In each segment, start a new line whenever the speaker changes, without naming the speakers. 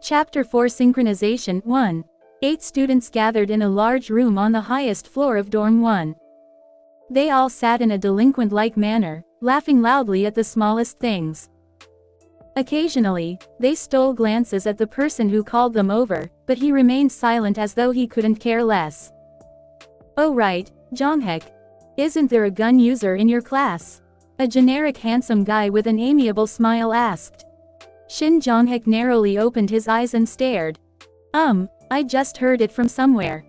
Chapter 4 Synchronization 1. 8 students gathered in a large room on the highest floor of Dorm 1. They all sat in a delinquent-like manner, laughing loudly at the smallest things. Occasionally, they stole glances at the person who called them over, but he remained silent as though he couldn't care less. "Oh right, Jonghaek. Isn't there a gun user in your class?" a generic handsome guy with an amiable smile asked. Shin Jonghaek narrowly opened his eyes and stared. I just heard it from somewhere.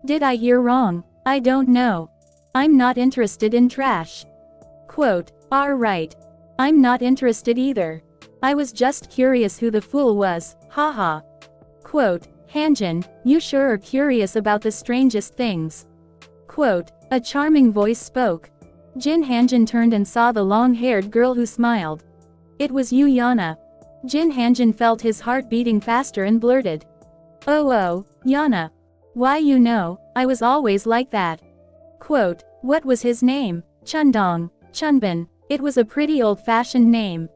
Did I hear wrong? I don't know. I'm not interested in trash. Quote, right. I'm not interested either. I was just curious who the fool was, haha. Quote, Hanjin, you sure are curious about the strangest things. Quote, a charming voice spoke. Jin Hanjin turned and saw the long-haired girl who smiled. It was Yu Yana. Jin Hanjin felt his heart beating faster and blurted. Oh, Yana. Why I was always like that. Quote, what was his name? Chundong, Chunbin. It was a pretty old-fashioned name.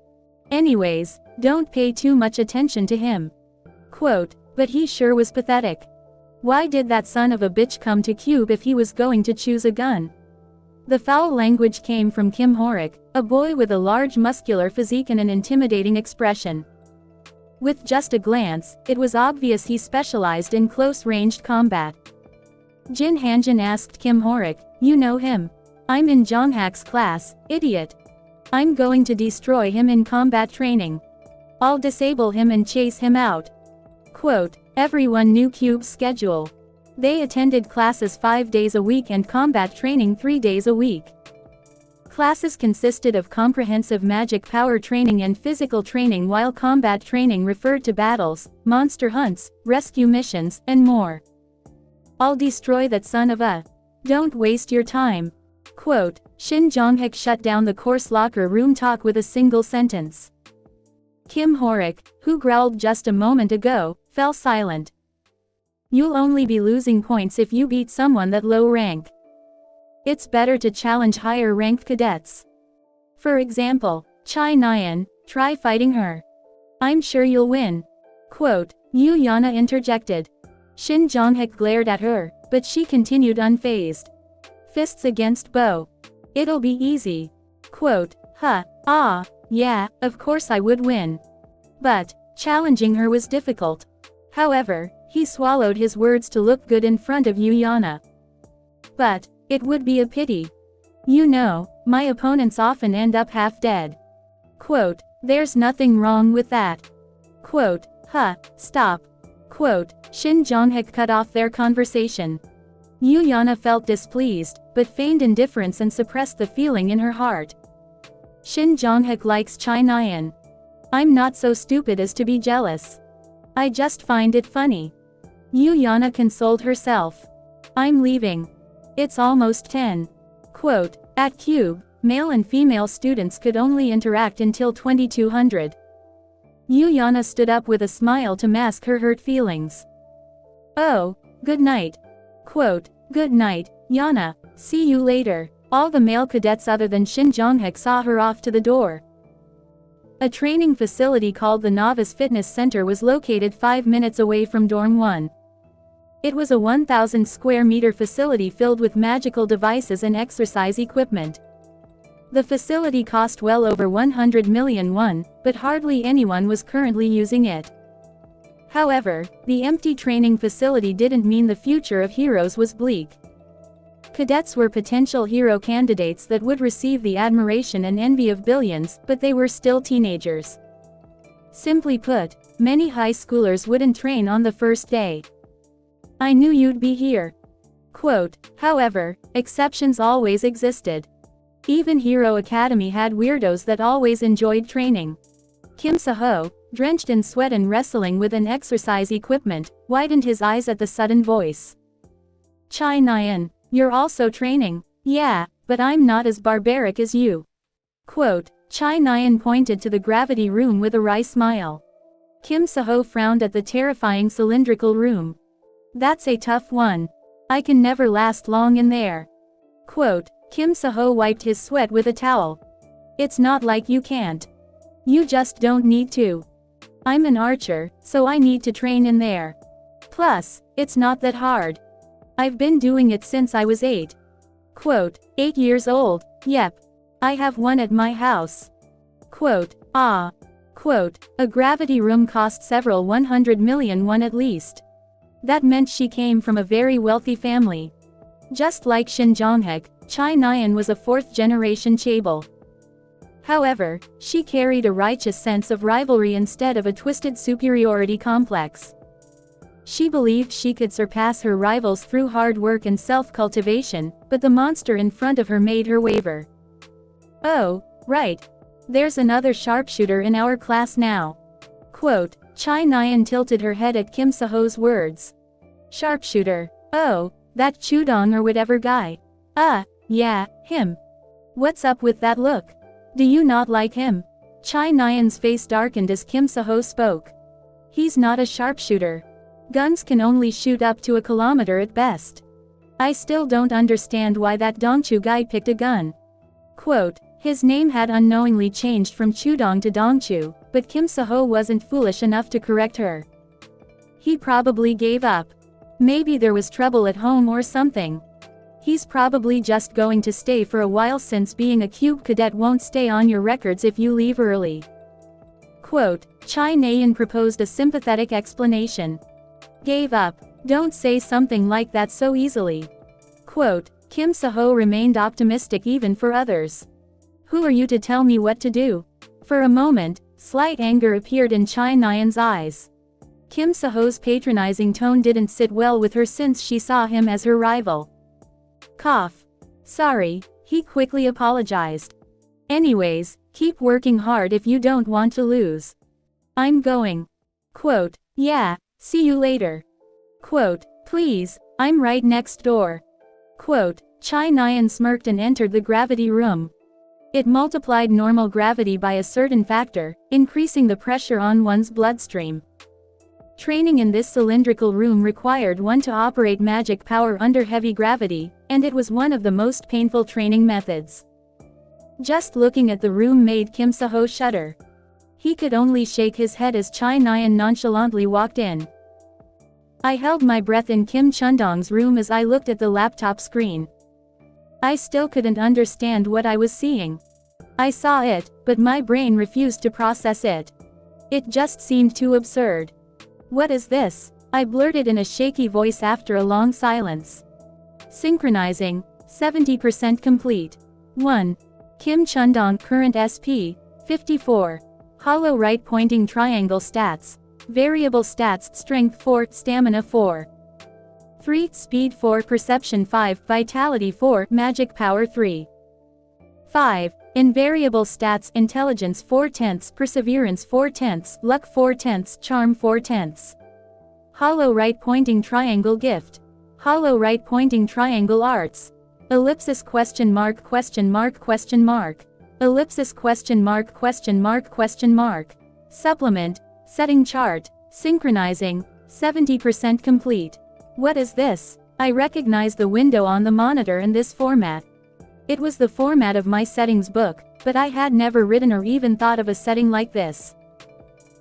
Anyways, don't pay too much attention to him. Quote, but he sure was pathetic. Why did that son of a bitch come to Cube if he was going to choose a gun? The foul language came from Kim Horik, a boy with a large muscular physique and an intimidating expression. With just a glance, it was obvious he specialized in close-ranged combat. Jin Hanjin asked Kim Horik, you know him? I'm in Jonghaek's class, idiot. I'm going to destroy him in combat training. I'll disable him and chase him out. Quote, everyone knew Cube's schedule. They attended classes 5 days a week and combat training 3 days a week. Classes consisted of comprehensive magic power training and physical training, while combat training referred to battles, monster hunts, rescue missions, and more. I'll destroy that son of a... Don't waste your time. Quote, Shin Jonghaek shut down the course locker room talk with a single sentence. Kim Horik, who growled just a moment ago, fell silent. You'll only be losing points if you beat someone that low rank. It's better to challenge higher ranked cadets. For example, Chai Nyan, try fighting her. I'm sure you'll win. Quote, Yu Yana interjected. Shin Jonghaek glared at her, but she continued unfazed. Fists against bow. It'll be easy. Quote, yeah, of course I would win. But, challenging her was difficult. However, he swallowed his words to look good in front of Yu Yana. But, it would be a pity. My opponents often end up half dead. Quote, there's nothing wrong with that. Quote, stop. Quote, Shin Jonghaek cut off their conversation. Yu Yana felt displeased, but feigned indifference and suppressed the feeling in her heart. Shin Jonghaek likes Chai Nyan. I'm not so stupid as to be jealous. I just find it funny. Yu Yana consoled herself. I'm leaving. It's almost 10. Quote, at Cube, male and female students could only interact until 2200. Yu Yana stood up with a smile to mask her hurt feelings. Oh, good night. Quote, good night, Yana, see you later. All the male cadets other than Shin Jonghaek saw her off to the door. A training facility called the Novice Fitness Center was located 5 minutes away from Dorm 1. It was a 1,000 square meter facility filled with magical devices and exercise equipment. The facility cost well over 100 million won, but hardly anyone was currently using it. However, the empty training facility didn't mean the future of heroes was bleak. Cadets were potential hero candidates that would receive the admiration and envy of billions, but they were still teenagers. Simply put, many high schoolers wouldn't train on the first day. I knew you'd be here. Quote, however, exceptions always existed. Even Hero Academy had weirdos that always enjoyed training. Kim Seho, drenched in sweat and wrestling with an exercise equipment, widened his eyes at the sudden voice. Chai Nyan, you're also training? Yeah, but I'm not as barbaric as you. Quote, Chai Nyan pointed to the gravity room with a wry smile. Kim Seho frowned at the terrifying cylindrical room. That's a tough one. I can never last long in there. Quote, Kim Seho wiped his sweat with a towel. It's not like you can't. You just don't need to. I'm an archer, so I need to train in there. Plus, it's not that hard. I've been doing it since I was 8. Quote, 8 years old, yep. I have one at my house. Quote, ah. Quote, a gravity room cost several 100 million won at least. That meant she came from a very wealthy family. Just like Shin Jonghak, Chai Nyan was a fourth-generation chaebol. However, she carried a righteous sense of rivalry instead of a twisted superiority complex. She believed she could surpass her rivals through hard work and self-cultivation, but the monster in front of her made her waver. Oh, right. There's another sharpshooter in our class now. Quote, Chai Nyan tilted her head at Kim Seho's words. Sharpshooter. Oh, that Chudong or whatever guy. Yeah, him. What's up with that look? Do you not like him? Chai Nyan's face darkened as Kim Seho spoke. He's not a sharpshooter. Guns can only shoot up to a kilometer at best. I still don't understand why that Dongchu guy picked a gun. Quote, his name had unknowingly changed from Chudong to Dongchu, but Kim Seho wasn't foolish enough to correct her. He probably gave up. Maybe there was trouble at home or something. He's probably just going to stay for a while since being a cube cadet won't stay on your records if you leave early. Quote, Chai Nyan proposed a sympathetic explanation. Gave up. Don't say something like that so easily. Quote, Kim Seho remained optimistic even for others. Who are you to tell me what to do? For a moment, slight anger appeared in Chai Nyan's eyes. Kim Seho's patronizing tone didn't sit well with her since she saw him as her rival. Cough. Sorry, he quickly apologized. Anyways, keep working hard if you don't want to lose. I'm going. Quote, yeah, see you later. Quote, please, I'm right next door. Quote, Chai Nyan smirked and entered the gravity room. It multiplied normal gravity by a certain factor, increasing the pressure on one's bloodstream. Training in this cylindrical room required one to operate magic power under heavy gravity, and it was one of the most painful training methods. Just looking at the room made Kim Seho shudder. He could only shake his head as Chai Nyan nonchalantly walked in. I held my breath in Kim Chundong's room as I looked at the laptop screen. I still couldn't understand what I was seeing. I saw it, but my brain refused to process it. It just seemed too absurd. What is this? I blurted in a shaky voice after a long silence. Synchronizing. 70% complete. 1. Kim Chundong current SP. 54. Hollow right pointing triangle stats. Variable stats strength 4, stamina 4. 3. Speed 4, perception 5, vitality 4, magic power 3. 5. Invariable stats intelligence 4/10, perseverance 4/10, luck 4/10, charm 4/10. Hollow right pointing triangle gift. Hollow right pointing triangle arts. Ellipsis question mark question mark question mark. Ellipsis question mark question mark question mark. Supplement, setting chart, synchronizing, 70% complete. What is this? I recognize the window on the monitor in this format. It was the format of my settings book, but I had never written or even thought of a setting like this.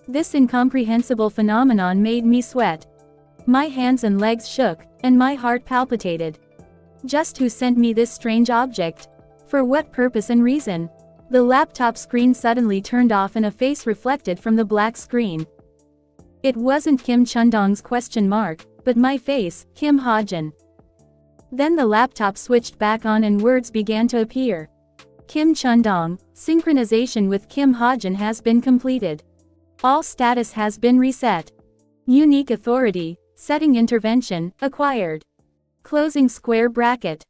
This incomprehensible phenomenon made me sweat. My hands and legs shook, and my heart palpitated. Just who sent me this strange object? For what purpose and reason? The laptop screen suddenly turned off and a face reflected from the black screen. It wasn't Kim Chundong's question mark, but my face, Kim Hajin. Then the laptop switched back on and words began to appear. Kim Chundong, synchronization with Kim Hajin has been completed. All status has been reset. Unique authority, setting intervention, acquired. Closing square bracket.